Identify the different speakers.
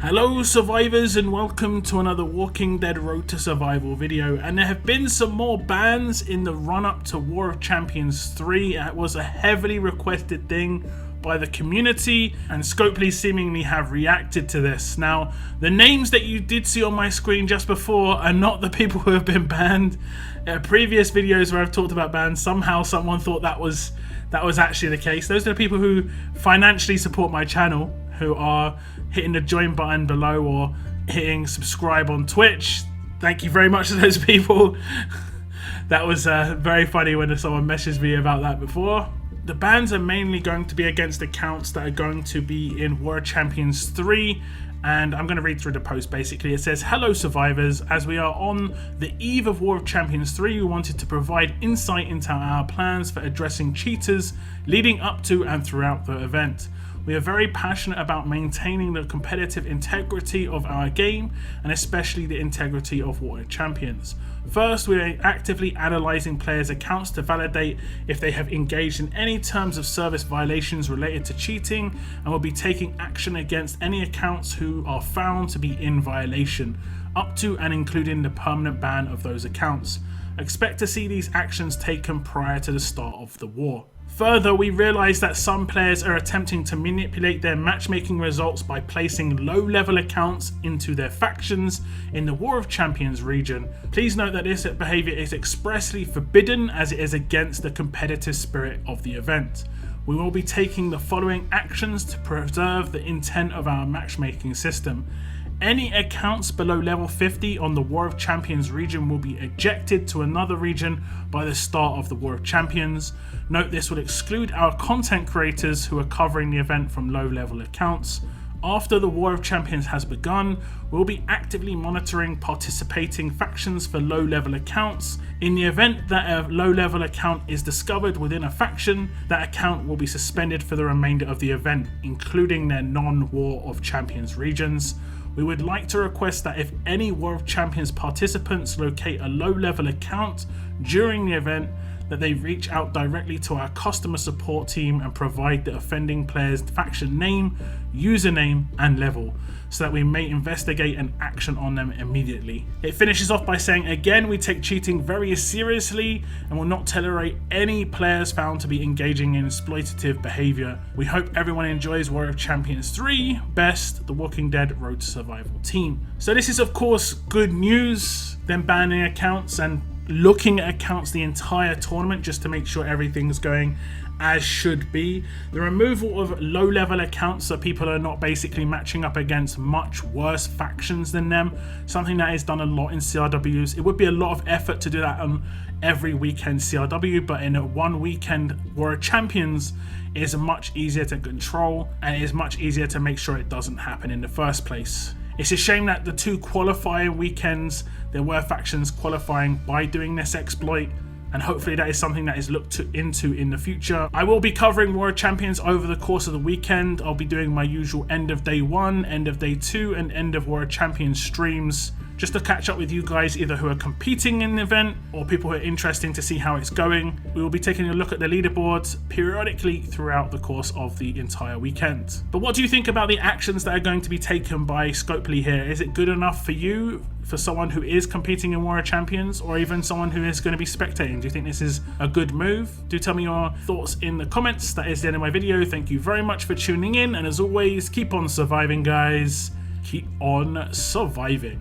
Speaker 1: Hello survivors and welcome to another Walking Dead Road to Survival video, and there have been some more bans in the run up to War of Champions 3. It was a heavily requested thing by the community and Scopely seemingly have reacted to this. Now the names that you did see on my screen just before are not the people who have been banned. Previous videos where I've talked about bans, somehow someone thought that was actually the case. Those are the people who financially support my channel, who are hitting the join button below or hitting subscribe on Twitch. Thank you very much to those people. That was very funny when someone messaged me about that before. The bans are mainly going to be against accounts that are going to be in War of Champions 3, and I'm going to read through the post. Basically it says, "Hello survivors, as we are on the eve of War of Champions 3, we wanted to provide insight into our plans for addressing cheaters leading up to and throughout the event. We are very passionate about maintaining the competitive integrity of our game, and especially the integrity of War of Champions. First, we are actively analysing players' accounts to validate if they have engaged in any terms of service violations related to cheating, and will be taking action against any accounts who are found to be in violation, up to and including the permanent ban of those accounts. Expect to see these actions taken prior to the start of the war. Further, we realise that some players are attempting to manipulate their matchmaking results by placing low-level accounts into their factions in the War of Champions region. Please note that this behaviour is expressly forbidden as it is against the competitive spirit of the event. We will be taking the following actions to preserve the intent of our matchmaking system. Any accounts below level 50 on the War of Champions region will be ejected to another region by the start of the War of Champions. Note this will exclude our content creators who are covering the event from low level accounts. After the War of Champions has begun, we'll be actively monitoring participating factions for low level accounts. In the event that a low level account is discovered within a faction, that account will be suspended for the remainder of the event, including their non-War of Champions regions. We would like to request that if any War of Champions participants locate a low-level account during the event, that they reach out directly to our customer support team and provide the offending player's faction name, username and level, so that we may investigate and action on them immediately." It finishes off by saying, "Again, we take cheating very seriously and will not tolerate any players found to be engaging in exploitative behaviour. We hope everyone enjoys War of Champions 3. Best, the Walking Dead Road to Survival team." So this is of course good news, them banning accounts and looking at accounts the entire tournament just to make sure everything's going as should be. The removal of low level accounts so people are not basically matching up against much worse factions than them, something that is done a lot in CRWs. It would be a lot of effort to do that on every weekend CRW, but in a one weekend War of Champions it is much easier to control, and it is much easier to make sure it doesn't happen in the first place. It's a shame that the two qualifying weekends there were factions qualifying by doing this exploit, and hopefully that is something that is looked into in the future. I will be covering War of Champions over the course of the weekend. I'll be doing my usual end of day 1, end of day 2 and end of War of Champions streams, just to catch up with you guys either who are competing in the event or people who are interested to see how it's going. We will be taking a look at the leaderboards periodically throughout the course of the entire weekend. But what do you think about the actions that are going to be taken by Scopely here? Is it good enough for you, for someone who is competing in War of Champions, or even someone who is going to be spectating? Do you think this is a good move? Do tell me your thoughts in the comments. That is the end of my video. Thank you very much for tuning in, and as always, keep on surviving guys. Keep on surviving.